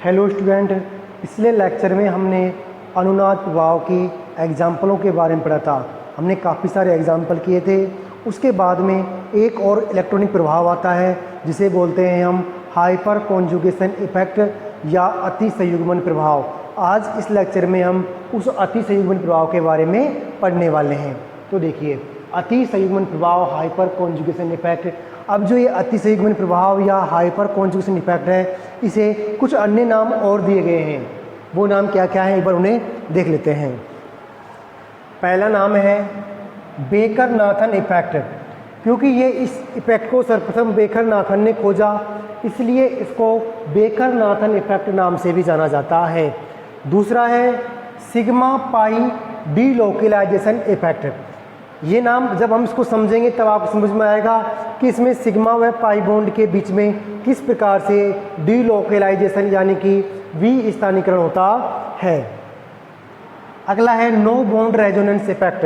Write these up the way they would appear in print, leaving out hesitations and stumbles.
Hello student, पिछले lecture में हमने अनुनाद प्रभाव की एग्जाम्पलों के बारे में पढ़ा था। हमने काफ़ी सारे एग्जाम्पल किए थे। उसके बाद में एक और इलेक्ट्रॉनिक प्रभाव आता है जिसे बोलते हैं हम हाइपर कॉन्जुगेशन इफेक्ट या अति संयुग्मन प्रभाव। आज इस लेक्चर में हम उस अति संयुग्मन प्रभाव के बारे में पढ़ने वाले हैं। तो देखिए, अति संयुग्मन प्रभाव, हाइपर कॉन्जुगेशन इफेक्ट। अब जो ये अति संयुग्मन प्रभाव या हाइपर कॉन्जुगेशन इफेक्ट है, इसे कुछ अन्य नाम और दिए गए हैं। वो नाम क्या क्या है, एक बार उन्हें देख लेते हैं। पहला नाम है बेकर नाथन इफेक्ट। क्योंकि ये इस इफेक्ट को सर्वप्रथम बेकर नाथन ने खोजा, इसलिए इसको बेकर नाथन इफेक्ट नाम से भी जाना जाता है। दूसरा है सिग्मा पाई डीलोकलाइजेशन इफेक्ट। ये नाम जब हम इसको समझेंगे तब आपको समझ में आएगा कि इसमें सिग्मा व पाई बॉन्ड के बीच में किस प्रकार से डीलोकलाइजेशन यानी कि विस्थानीकरण होता है। अगला है नो बॉन्ड रेजोनेंस इफेक्ट,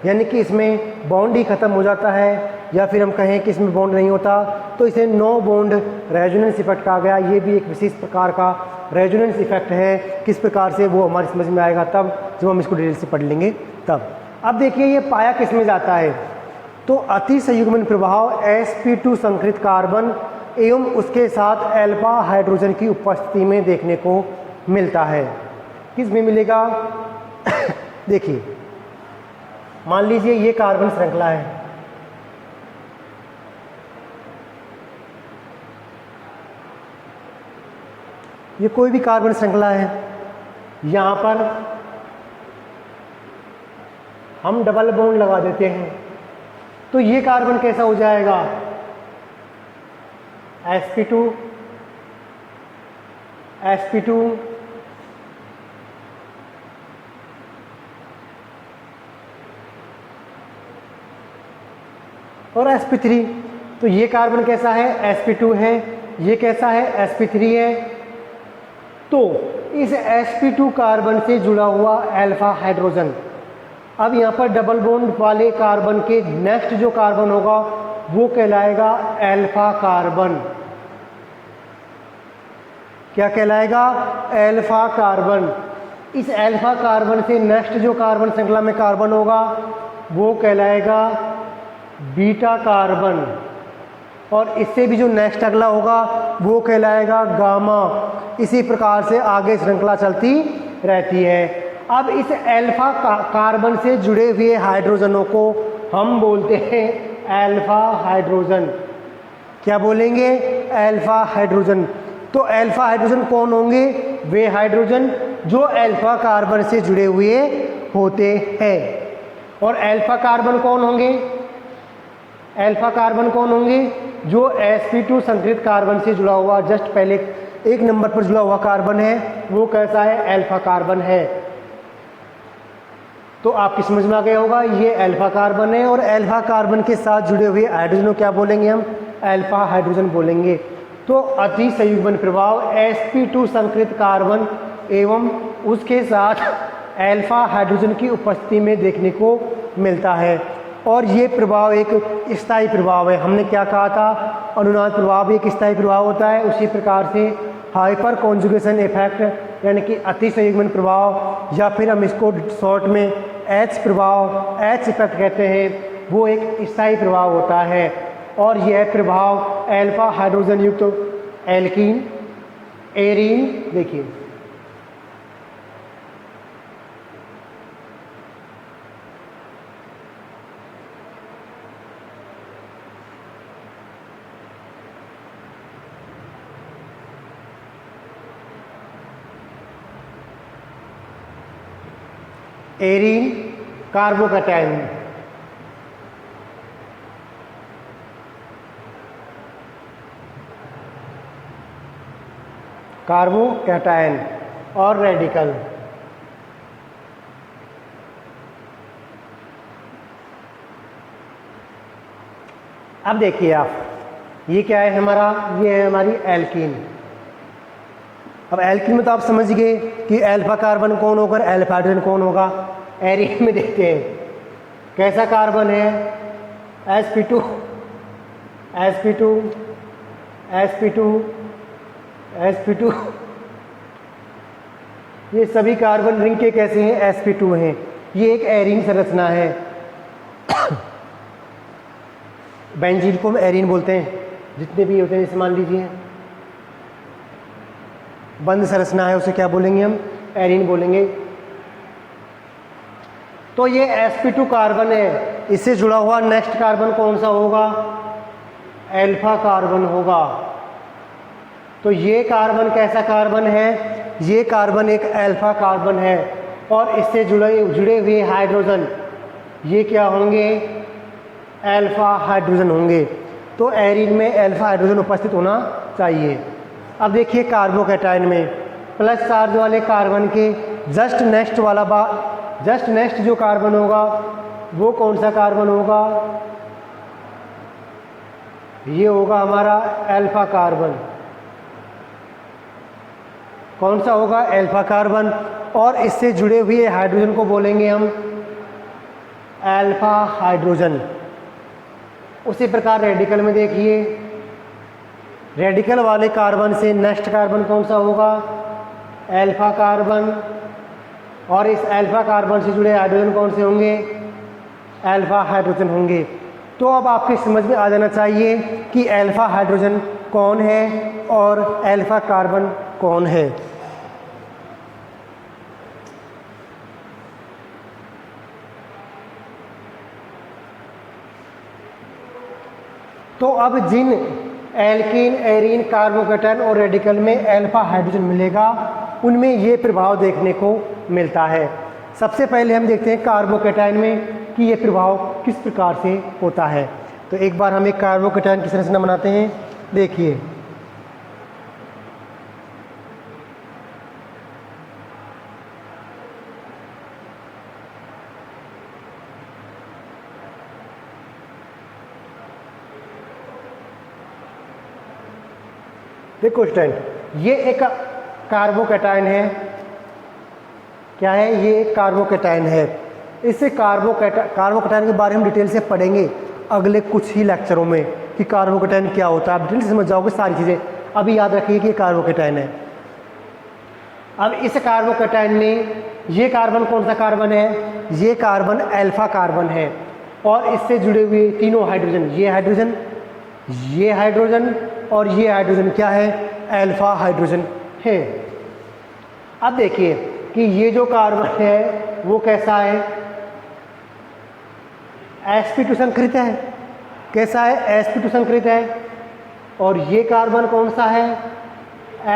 यानी कि इसमें बॉन्ड ही खत्म हो जाता है, या फिर हम कहें कि इसमें बॉन्ड नहीं होता तो इसे नो बॉन्ड रेजोनेंस इफेक्ट कहा गया। ये भी एक विशेष प्रकार का रेजोनेंस इफेक्ट है। किस प्रकार से वो हमारी समझ में आएगा तब जब हम इसको डिटेल से पढ़ लेंगे तब। अब देखिए, ये पाया किस में जाता है, तो अति संयुग्मन प्रभाव sp2 संकरित कार्बन एवं उसके साथ अल्फा हाइड्रोजन की उपस्थिति में देखने को मिलता है। किस में मिलेगा देखिए, मान लीजिए ये कार्बन श्रृंखला है, ये कोई भी कार्बन श्रृंखला है। यहाँ पर हम डबल बॉन्ड लगा देते हैं तो ये कार्बन कैसा हो जाएगा, sp2 sp2 और sp3। तो ये कार्बन कैसा है, sp2 है, ये कैसा है, sp3 है। तो इस sp2 कार्बन से जुड़ा हुआ अल्फा हाइड्रोजन, अब यहाँ पर डबल बॉन्ड वाले कार्बन के नेक्स्ट जो कार्बन होगा वो कहलाएगा अल्फा कार्बन। क्या कहलाएगा, अल्फा कार्बन। इस अल्फा कार्बन से नेक्स्ट जो कार्बन श्रृंखला में कार्बन होगा वो कहलाएगा बीटा कार्बन, और इससे भी जो नेक्स्ट अगला होगा वो कहलाएगा गामा। इसी प्रकार से आगे श्रृंखला चलती रहती है। अब इस अल्फा कार्बन से जुड़े हुए हाइड्रोजनों को हम बोलते हैं अल्फा हाइड्रोजन। क्या बोलेंगे, अल्फा हाइड्रोजन। तो अल्फा हाइड्रोजन कौन होंगे, वे हाइड्रोजन जो अल्फा कार्बन से जुड़े हुए होते हैं। और अल्फा कार्बन कौन होंगे, अल्फा कार्बन कौन होंगे, जो sp2 संकरित कार्बन से जुड़ा हुआ जस्ट पहले एक नंबर पर जुड़ा हुआ कार्बन है वो कैसा है, अल्फा कार्बन है। तो आपकी समझ में आ गया होगा, ये अल्फा कार्बन है और अल्फा कार्बन के साथ जुड़े हुए हाइड्रोजन क्या बोलेंगे, हम अल्फा हाइड्रोजन बोलेंगे। तो अति संयुग्मन प्रभाव sp2 संकरित कार्बन एवं उसके साथ अल्फा हाइड्रोजन की उपस्थिति में देखने को मिलता है। और ये प्रभाव एक स्थायी प्रभाव है। हमने क्या कहा था, अनुनाद प्रभाव एक स्थायी प्रभाव होता है। उसी प्रकार से हाइपर कॉन्जुगेशन इफेक्ट यानी कि अति संयुग्मन प्रभाव, या फिर हम इसको शॉर्ट में H प्रभाव, H इफेक्ट कहते हैं, वो एक स्थायी प्रभाव होता है। और यह प्रभाव अल्फा हाइड्रोजन युक्त एल्कीन, एरीन, देखिए एरीन कार्बोकैटायन, कार्बोकैटायन और रेडिकल। अब देखिए आप, ये क्या है हमारा, ये है हमारी एल्कीन। अब एल्कीन में तो आप समझ गए कि अल्फा कार्बन कौन होगा, अल्फा हाइड्रोजन कौन होगा। एरीन में देखते हैं कैसा कार्बन है, sp2 sp2 sp2 sp2 ये सभी कार्बन रिंग के कैसे हैं, sp2 हैं। ये एक एरीन संरचना है। बेंजीन को हम एरीन बोलते हैं, जितने भी होते हैं। जैसे मान लीजिए बंद संरचना है, उसे क्या बोलेंगे हम, एरीन बोलेंगे। तो ये sp2 कार्बन है, इससे जुड़ा हुआ नेक्स्ट कार्बन कौन सा होगा, अल्फा कार्बन होगा। तो ये कार्बन कैसा कार्बन है, ये कार्बन एक अल्फा कार्बन है। और इससे जुड़े हुए हाइड्रोजन ये क्या होंगे, अल्फा हाइड्रोजन होंगे। तो एरीन में अल्फा हाइड्रोजन उपस्थित होना चाहिए। अब देखिए कार्बोकैटायन में प्लस चार्ज वाले कार्बन के जस्ट नेक्स्ट जो कार्बन होगा वो कौन सा कार्बन होगा, ये होगा हमारा अल्फा कार्बन। कौन सा होगा, अल्फा कार्बन। और इससे जुड़े हुए हाइड्रोजन को बोलेंगे हम अल्फा हाइड्रोजन। उसी प्रकार रेडिकल में देखिए, रेडिकल वाले कार्बन से नेक्स्ट कार्बन कौन सा होगा, अल्फा कार्बन। और इस अल्फा कार्बन से जुड़े हाइड्रोजन कौन से होंगे, अल्फा हाइड्रोजन होंगे। तो अब आपके समझ में आ जाना चाहिए कि अल्फा हाइड्रोजन कौन है और अल्फा कार्बन कौन है। तो अब जिन एल्कीन, एरीन, कार्बोकैटायन और रेडिकल में अल्फा हाइड्रोजन मिलेगा उनमें ये प्रभाव देखने को मिलता है। सबसे पहले हम देखते हैं कार्बोकैटायन में कि ये प्रभाव किस प्रकार से होता है। तो एक बार हम एक कार्बोकैटायन की संरचना बनाते हैं। देखिए देखो स्टूडेंट, ये एक कार्बोकैटायन है। क्या है, ये एक कार्बोकैटायन है। इससे कार्बोकैटायन के बारे में डिटेल से पढ़ेंगे अगले कुछ ही लेक्चरों में कि कार्बोकैटायन क्या होता है। आप डिटेल से समझ जाओगे सारी चीज़ें। अभी याद रखिए कि ये कार्बोकैटायन है। अब इस कार्बोकैटायन में ये कार्बन कौन सा कार्बन है, ये कार्बन अल्फा कार्बन है। और इससे जुड़े हुए तीनों हाइड्रोजन, ये हाइड्रोजन, ये हाइड्रोजन और ये हाइड्रोजन क्या है, अल्फा हाइड्रोजन है। अब देखिए कि ये जो कार्बन है वो कैसा है, sp2 संकृत है। कैसा है, sp2 संकृत है। और ये कार्बन कौन सा है,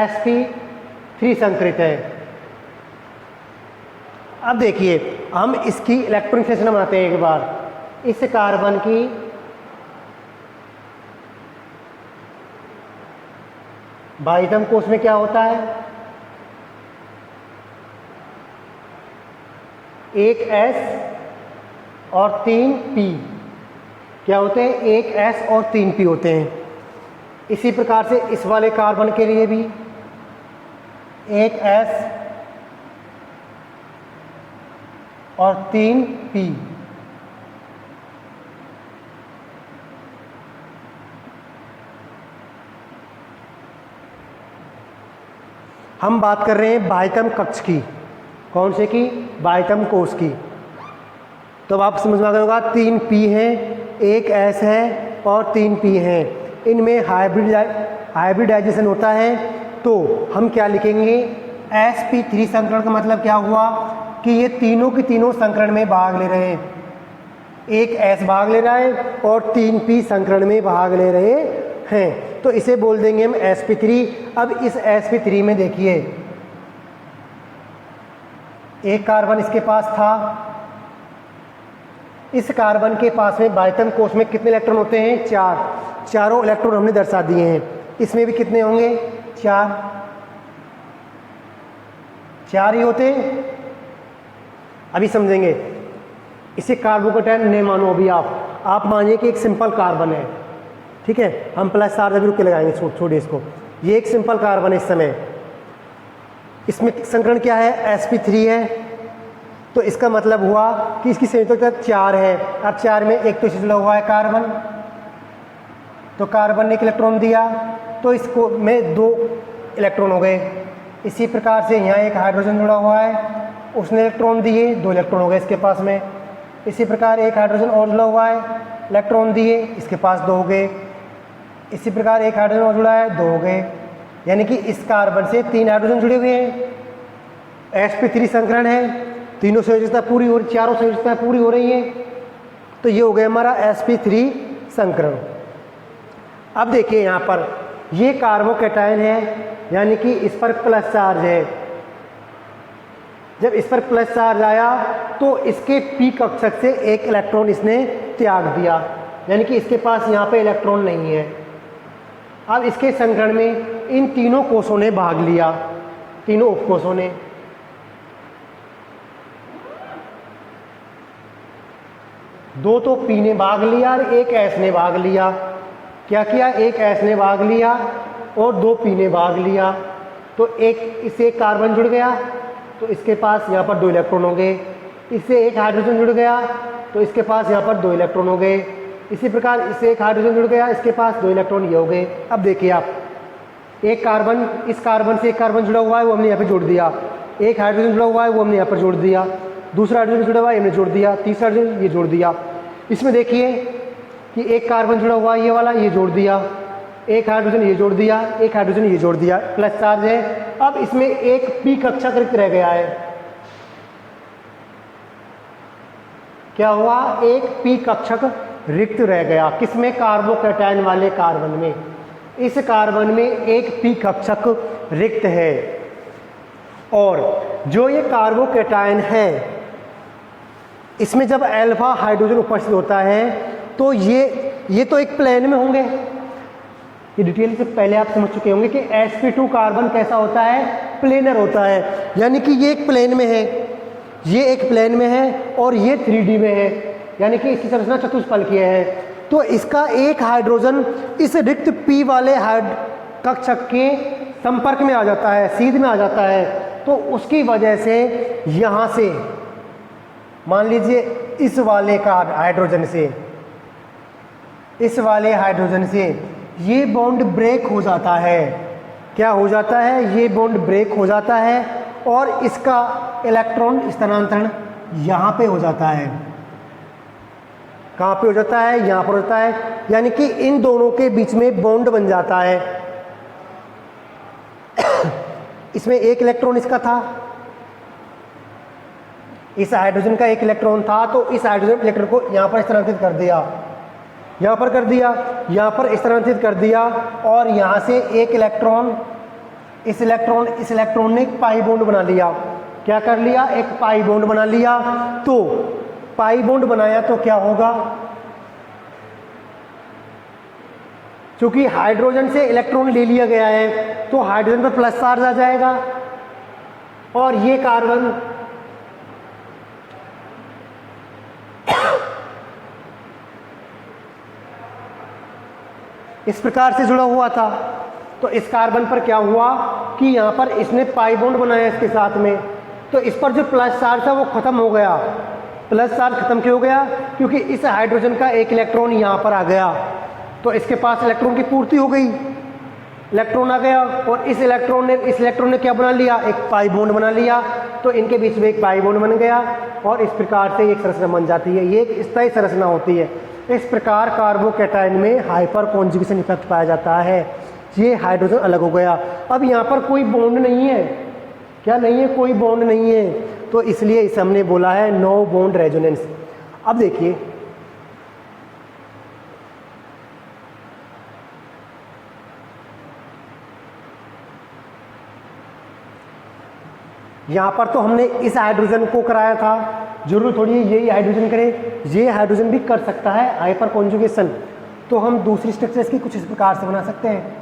sp3 संकृत है। अब देखिए हम इसकी इलेक्ट्रॉनिक संरचना बनाते हैं एक बार। इस कार्बन की बाह्यतम कोश में क्या होता है, एक S और 3 P क्या होते हैं, एक S और 3 P होते हैं। इसी प्रकार से इस वाले कार्बन के लिए भी एक S और 3 P। हम बात कर रहे हैं बाह्यतम कक्ष की। कौन से की, बाह्यतम कोश की। तो अब आप समझ में आ गया होगा, 3 P हैं, एक S है और 3 P हैं। इनमें हाइब्रिडाइजेशन होता है। तो हम क्या लिखेंगे, sp3 संकरण का मतलब क्या हुआ कि ये तीनों की तीनों संकरण में भाग ले रहे हैं। एक S भाग ले रहा है और 3 P संकरण में भाग ले रहे हैं। तो इसे बोल देंगे हम sp3। अब इस sp3 में देखिए एक कार्बन इसके पास था। इस कार्बन के पास में बाह्यतम कोश में कितने इलेक्ट्रॉन होते हैं, 4। चारों इलेक्ट्रॉन हमने दर्शा दिए हैं। इसमें भी कितने होंगे, 4 ही होते हैं। अभी समझेंगे। इसे कार्बोकैटायन नहीं मानो अभी आप मानिए कि एक सिंपल कार्बन है, ठीक है। हम प्लस चार्ज अभी रुक के लगाएंगे, छोड़िए इसको। ये एक सिंपल कार्बन है। इस समय इसमें संकरण क्या है, sp3 है। तो इसका मतलब हुआ कि इसकी संयोजकता 4 है। अब 4 में एक तो इसे जुड़ा हुआ है कार्बन, तो कार्बन ने एक इलेक्ट्रॉन दिया, तो इसको में 2 इलेक्ट्रॉन हो गए। इसी प्रकार से यहाँ एक हाइड्रोजन जुड़ा हुआ है, उसने इलेक्ट्रॉन दिए, 2 इलेक्ट्रॉन हो गए इसके पास में। इसी प्रकार एक हाइड्रोजन और जुड़ा हुआ है, इलेक्ट्रॉन दिए, इसके पास 2 हो गए। इसी प्रकार एक हाइड्रोजन और जुड़ा है, 2 हो गए। यानी कि इस कार्बन से 3 हाइड्रोजन जुड़े हुए हैं, sp3 संकरण है, तीनों संयोजकता पूरी हो रही, चारों संयोजकता पूरी हो रही है। तो ये हो गया हमारा sp3 संकरण। अब देखिए यहाँ पर ये कार्बोकैटायन है, यानी कि इस पर प्लस चार्ज है। जब इस पर प्लस चार्ज आया तो इसके p कक्षक से एक इलेक्ट्रॉन इसने त्याग दिया, यानी कि इसके पास यहाँ पे इलेक्ट्रॉन नहीं है। अब इसके संकरण में इन तीनों कोषों ने भाग लिया, तीनों उपकोषों ने। दो तो p ने भाग लिया और एक s ने भाग लिया। क्या किया, एक s ने भाग लिया और 2 p ने भाग लिया। तो एक इससे एक कार्बन जुड़ गया तो इसके पास यहाँ पर 2 इलेक्ट्रॉन हो गए। इससे एक हाइड्रोजन जुड़ गया तो इसके पास यहाँ पर 2 इलेक्ट्रॉन हो गए। इसी प्रकार इससे एक हाइड्रोजन जुड़ गया, इसके पास 2 इलेक्ट्रॉन ये हो गए। अब देखिए आप, एक कार्बन, इस कार्बन से एक कार्बन जुड़ा हुआ है वो हमने यहाँ पे जोड़ दिया, एक हाइड्रोजन जुड़ा हुआ है वो हमने यहाँ पर जोड़ दिया, दूसरा हाइड्रोजन जुड़ा हुआ है हमने जोड़ दिया, तीसरा हाइड्रोजन ये जोड़ दिया। इसमें देखिए कि एक कार्बन जुड़ा हुआ है ये वाला, ये जोड़ दिया, एक हाइड्रोजन ये जोड़ दिया, एक हाइड्रोजन ये जोड़ दिया, प्लस चार्ज है। अब इसमें एक p कक्षक रिक्त रह गया है। क्या हुआ, एक p कक्षक रिक्त रह गया, किसमें, कार्बोकैटायन वाले कार्बन में। इस कार्बन में एक p कक्षक रिक्त है और जो ये कार्बोकैटायन है इसमें जब अल्फा हाइड्रोजन उपस्थित होता है तो ये तो एक प्लेन में होंगे। ये डिटेल से पहले आप समझ चुके होंगे कि sp2 कार्बन कैसा होता है, प्लेनर होता है, यानी कि ये एक प्लेन में है, ये एक प्लेन में है और ये 3D में है, यानी कि इसकी संरचना चतुष्फलकीय है। तो इसका एक हाइड्रोजन इस रिक्त p वाले कक्षक के संपर्क में आ जाता है, सीध में आ जाता है। तो उसकी वजह से यहाँ से मान लीजिए इस वाले का हाइड्रोजन से, इस वाले हाइड्रोजन से ये बॉन्ड ब्रेक हो जाता है। क्या हो जाता है, ये बॉन्ड ब्रेक हो जाता है और इसका इलेक्ट्रॉन स्थानांतरण यहाँ पे हो जाता है। कहाँ पे हो जाता है, यहाँ पर होता है, यानी कि इन दोनों के बीच में बॉन्ड बन जाता है। इसमें एक इलेक्ट्रॉन इसका था, इस हाइड्रोजन का एक इलेक्ट्रॉन था, तो इस हाइड्रोजन इलेक्ट्रॉन को यहाँ पर स्थानांतरित कर दिया, यहाँ पर कर दिया, यहाँ पर स्थानांतरित कर दिया और यहाँ से एक इलेक्ट्रॉन, इस इलेक्ट्रॉन ने एक पाई बॉन्ड बना लिया। क्या कर लिया, एक पाई बॉन्ड बना लिया। तो पाई बॉन्ड बनाया तो क्या होगा, क्योंकि हाइड्रोजन से इलेक्ट्रॉन ले लिया गया है तो हाइड्रोजन पर प्लस चार्ज आ जाएगा और ये कार्बन इस प्रकार से जुड़ा हुआ था। तो इस कार्बन पर क्या हुआ कि यहाँ पर इसने पाई बॉन्ड बनाया इसके साथ में, तो इस पर जो प्लस चार्ज था वो खत्म हो गया। प्लस चार्ज खत्म क्यों हो गया, क्योंकि इस हाइड्रोजन का एक इलेक्ट्रॉन यहाँ पर आ गया तो इसके पास इलेक्ट्रॉन की पूर्ति हो गई, इलेक्ट्रॉन आ गया और इस इलेक्ट्रॉन ने क्या बना लिया, एक पाई बॉन्ड बना लिया। तो इनके बीच में एक पाई बॉन्ड बन गया और इस प्रकार से एक संरचना बन जाती है, ये एक स्थायी संरचना होती है। इस प्रकार कार्बोकैटायन में हाइपर कॉन्जुगेशन इफेक्ट पाया जाता है। ये हाइड्रोजन अलग हो गया, अब यहाँ पर कोई बॉन्ड नहीं है, क्या नहीं है, कोई बॉन्ड नहीं है, तो इसलिए इसे हमने बोला है नो बॉन्ड रेजोनेंस। अब देखिए यहाँ पर तो हमने इस हाइड्रोजन को कराया था, जरूर थोड़ी यही हाइड्रोजन करे, ये हाइड्रोजन भी कर सकता है हाइपर कॉन्जुगेशन। तो हम दूसरी स्ट्रक्चर्स की कुछ इस प्रकार से बना सकते हैं।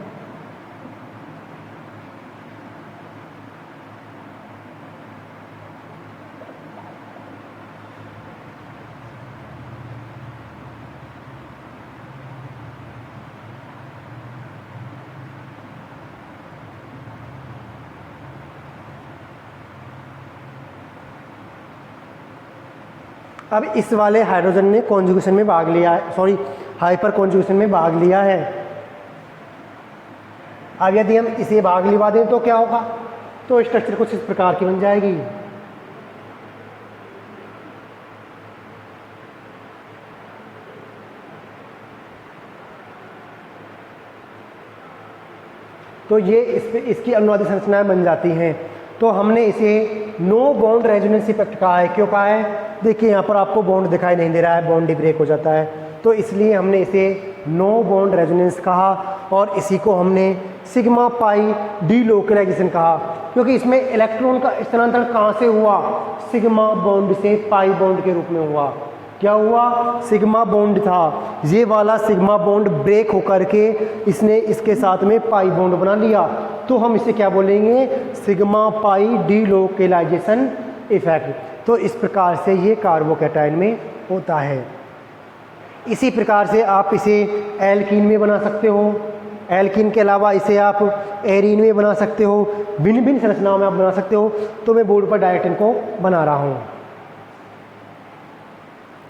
अब इस वाले हाइड्रोजन ने कॉन्जुगेशन में भाग लिया है, सॉरी हाइपर कॉन्जुगेशन में भाग लिया है। अब यदि हम इसे भाग लिवा दें तो क्या होगा, तो स्ट्रक्चर कुछ इस प्रकार की बन जाएगी। तो ये इसकी अनुवादित संरचनाएं बन जाती हैं। तो हमने इसे नो बॉन्ड रेजोनेंस इफेक्ट कहा है। क्यों कहा है? देखिए यहाँ पर आपको बॉन्ड दिखाई नहीं दे रहा है, बॉन्ड ही ब्रेक हो जाता है, तो इसलिए हमने इसे नो बॉन्ड रेजोनेंस कहा और इसी को हमने सिग्मा पाई डीलोकलाइजेशन कहा, क्योंकि इसमें इलेक्ट्रॉन का स्थानांतरण कहाँ से हुआ? सिग्मा बॉन्ड से पाई बॉन्ड के रूप में हुआ। क्या हुआ? सिग्मा बॉन्ड था, ये वाला सिग्मा बॉन्ड ब्रेक होकर के इसने इसके साथ में पाई बॉन्ड बना लिया, तो हम इसे क्या बोलेंगे? Sigma pi delocalization effect. तो इस प्रकार से ये कार्बोकैटायन में होता है। इसी प्रकार से आप इसे एल्कीन में बना सकते हो, एल्कीन के अलावा इसे आप एरीन में बना सकते हो, भिन्न भिन्न संरचनाओं में आप बना सकते हो। तो मैं बोर्ड पर डायरेक्ट इनको बना रहा हूँ।